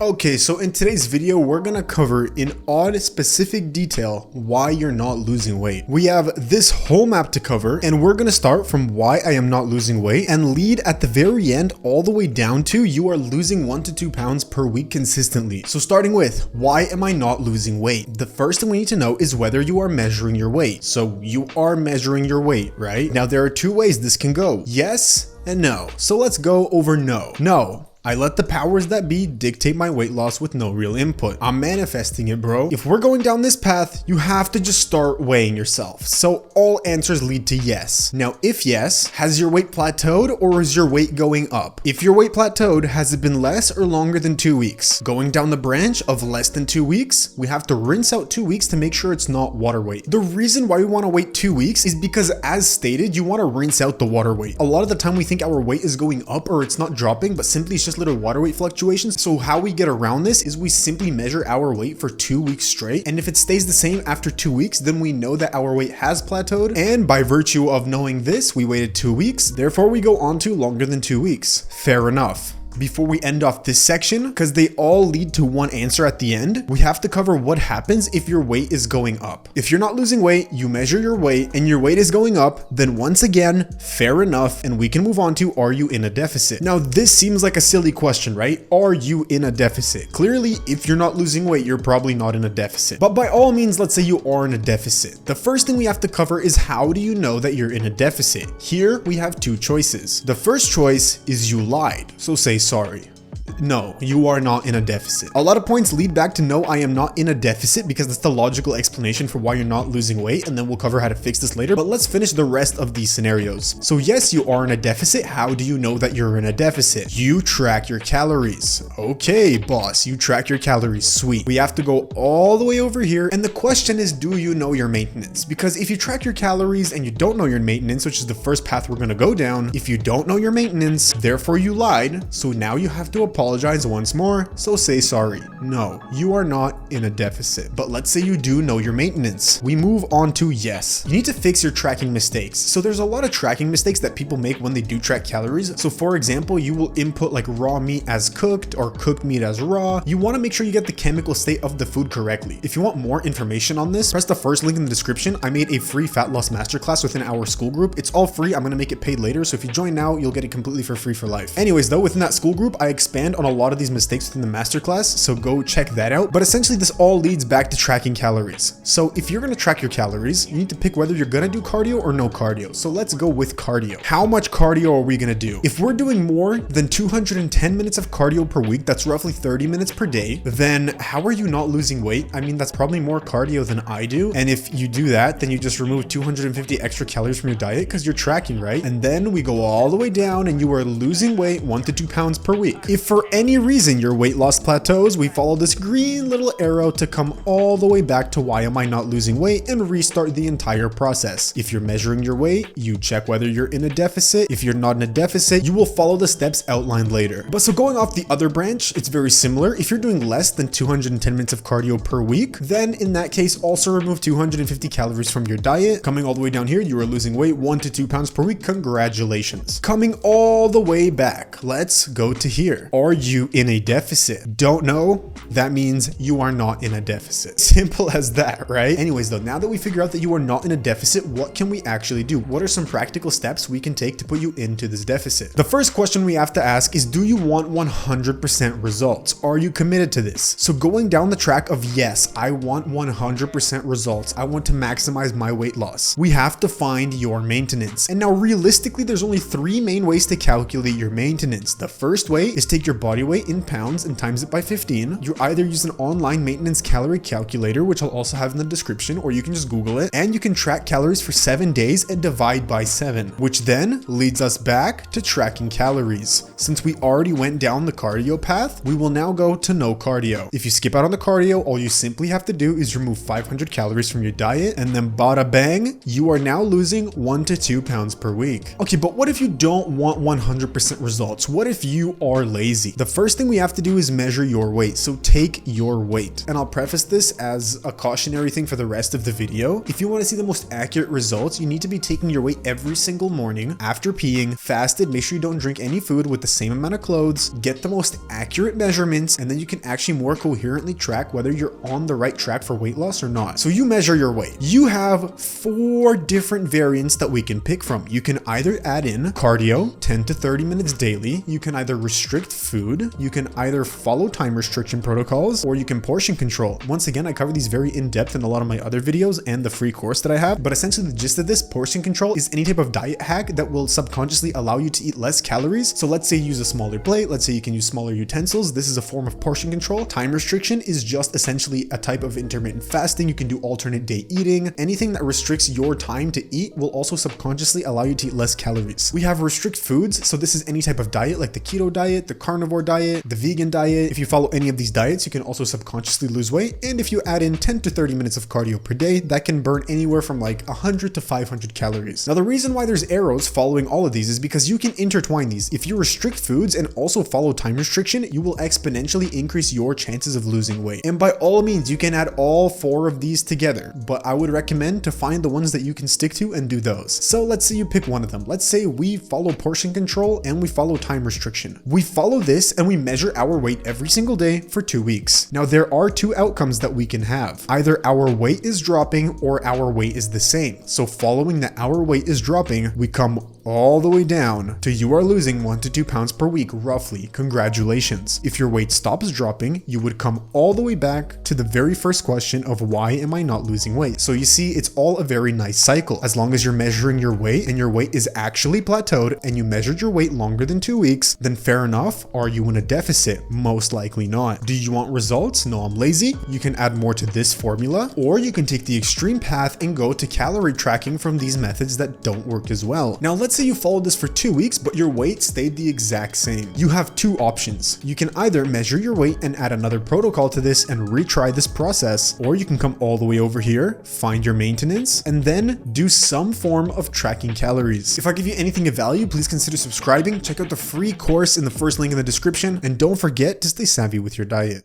Okay, so in today's video, we're gonna cover in odd specific detail why you're not losing weight. We have this whole map to cover, and we're gonna start from why I am not losing weight and lead at the very end all the way down to you are losing 1 to 2 pounds per week consistently. So starting with, why am I not losing weight? The first thing we need to know is whether you are measuring your weight. So you are measuring your weight, right? Now there are two ways this can go, yes and no. So let's go over no. No. I let the powers that be dictate my weight loss with no real input. I'm manifesting it, bro. If we're going down this path, you have to just start weighing yourself. So all answers lead to yes. Now, if yes, has your weight plateaued or is your weight going up? If your weight plateaued, has it been less or longer than 2 weeks? Going down the branch of less than 2 weeks, we have to rinse out 2 weeks to make sure it's not water weight. The reason why we want to wait 2 weeks is because, as stated, you want to rinse out the water weight. A lot of the time we think our weight is going up or it's not dropping, but simply it's just little water weight fluctuations. So how we get around this is we simply measure our weight for 2 weeks straight, and if it stays the same after 2 weeks, then we know that our weight has plateaued, and by virtue of knowing this, we waited 2 weeks, therefore we go on to longer than 2 weeks. Fair enough. Before we end off this section, because they all lead to one answer at the end, we have to cover what happens if your weight is going up. If you're not losing weight, you measure your weight and your weight is going up, then once again, fair enough, and we can move on to, are you in a deficit? Now this seems like a silly question, right? Are you in a deficit? Clearly, if you're not losing weight, you're probably not in a deficit. But by all means, let's say you are in a deficit. The first thing we have to cover is, how do you know that you're in a deficit? Here we have two choices. The first choice is you lied. So say sorry. No, you are not in a deficit. A lot of points lead back to no, I am not in a deficit, because that's the logical explanation for why you're not losing weight, and then we'll cover how to fix this later, but let's finish the rest of these scenarios. So yes, you are in a deficit. How do you know that you're in a deficit? You track your calories. Okay, boss, you track your calories, sweet. We have to go all the way over here, and the question is, do you know your maintenance? Because if you track your calories and you don't know your maintenance, which is the first path we're gonna go down, if you don't know your maintenance, therefore you lied, so now you have to apologize once more, so say sorry. No, you are not in a deficit. But let's say you do know your maintenance. We move on to yes. You need to fix your tracking mistakes. So there's a lot of tracking mistakes that people make when they do track calories. So for example, you will input like raw meat as cooked or cooked meat as raw. You want to make sure you get the chemical state of the food correctly. If you want more information on this, press the first link in the description. I made a free fat loss masterclass within our Skool group. It's all free. I'm going to make it paid later. So if you join now, you'll get it completely for free for life. Anyways, though, within that Skool group, I expand on a lot of these mistakes within the masterclass, so go check that out. But essentially this all leads back to tracking calories. So if you're going to track your calories, you need to pick whether you're going to do cardio or no cardio. So let's go with cardio. How much cardio are we going to do? If we're doing more than 210 minutes of cardio per week, that's roughly 30 minutes per day, then how are you not losing weight? I mean, that's probably more cardio than I do. And if you do that, then you just remove 250 extra calories from your diet because you're tracking, right? And then we go all the way down and you are losing weight 1 to 2 pounds per week. If for any reason your weight loss plateaus, we follow this green little arrow to come all the way back to why am I not losing weight and restart the entire process. If you're measuring your weight, you check whether you're in a deficit. If you're not in a deficit, you will follow the steps outlined later. But so going off the other branch, it's very similar. If you're doing less than 210 minutes of cardio per week, then in that case, also remove 250 calories from your diet. Coming all the way down here, you are losing weight 1 to 2 pounds per week. Congratulations. Coming all the way back, let's go to here. Are you in a deficit? Don't know? That means you are not in a deficit. Simple as that, right? Anyways though, now that we figure out that you are not in a deficit, what can we actually do? What are some practical steps we can take to put you into this deficit? The first question we have to ask is, do you want 100% results? Are you committed to this? So going down the track of yes, I want 100% results. I want to maximize my weight loss. We have to find your maintenance. And now realistically, there's only 3 main ways to calculate your maintenance. The first way is take your body weight in pounds and times it by 15. You either use an online maintenance calorie calculator, which I'll also have in the description, or you can just Google it, and you can track calories for 7 days and divide by 7, which then leads us back to tracking calories. Since we already went down the cardio path, we will now go to no cardio. If you skip out on the cardio, all you simply have to do is remove 500 calories from your diet, and then bada bang, you are now losing 1 to 2 pounds per week. Okay, but what if you don't want 100% results? What if you are lazy? easy. The first thing we have to do is measure your weight. So take your weight. And I'll preface this as a cautionary thing for the rest of the video. If you want to see the most accurate results, you need to be taking your weight every single morning after peeing, fasted, make sure you don't drink any food with the same amount of clothes, get the most accurate measurements, and then you can actually more coherently track whether you're on the right track for weight loss or not. So you measure your weight. You have 4 different variants that we can pick from. You can either add in cardio, 10 to 30 minutes daily. You can either restrict food. You can either follow time restriction protocols, or you can portion control. Once again, I cover these very in depth in a lot of my other videos and the free course that I have, but essentially the gist of this, portion control, is any type of diet hack that will subconsciously allow you to eat less calories. So let's say you use a smaller plate, let's say you can use smaller utensils. This is a form of portion control. Time restriction is just essentially a type of intermittent fasting. You can do alternate day eating. Anything that restricts your time to eat will also subconsciously allow you to eat less calories. We have restrict foods. So this is any type of diet like the keto diet, the carnivore diet, the vegan diet. If you follow any of these diets, you can also subconsciously lose weight. And if you add in 10 to 30 minutes of cardio per day, that can burn anywhere from like 100 to 500 calories. Now, the reason why there's arrows following all of these is because you can intertwine these. If you restrict foods and also follow time restriction, you will exponentially increase your chances of losing weight. And by all means, you can add all 4 of these together, but I would recommend to find the ones that you can stick to and do those. So let's say you pick one of them. Let's say we follow portion control and we follow time restriction. We follow this and we measure our weight every single day for 2 weeks. Now, there are 2 outcomes that we can have. Either our weight is dropping or our weight is the same. So following that our weight is dropping, we come all the way down to you are losing 1 to 2 pounds per week, roughly. Congratulations. If your weight stops dropping, you would come all the way back to the very first question of why am I not losing weight? So you see, it's all a very nice cycle. As long as you're measuring your weight and your weight is actually plateaued and you measured your weight longer than 2 weeks, then fair enough. Are you in a deficit? Most likely not. Do you want results? No, I'm lazy. You can add more to this formula, or you can take the extreme path and go to calorie tracking from these methods that don't work as well. Now, let's say you followed this for 2 weeks, but your weight stayed the exact same. You have 2 options. You can either measure your weight and add another protocol to this and retry this process, or you can come all the way over here, find your maintenance, and then do some form of tracking calories. If I give you anything of value, please consider subscribing. Check out the free course in the first link in the description, and don't forget to stay savvy with your diet.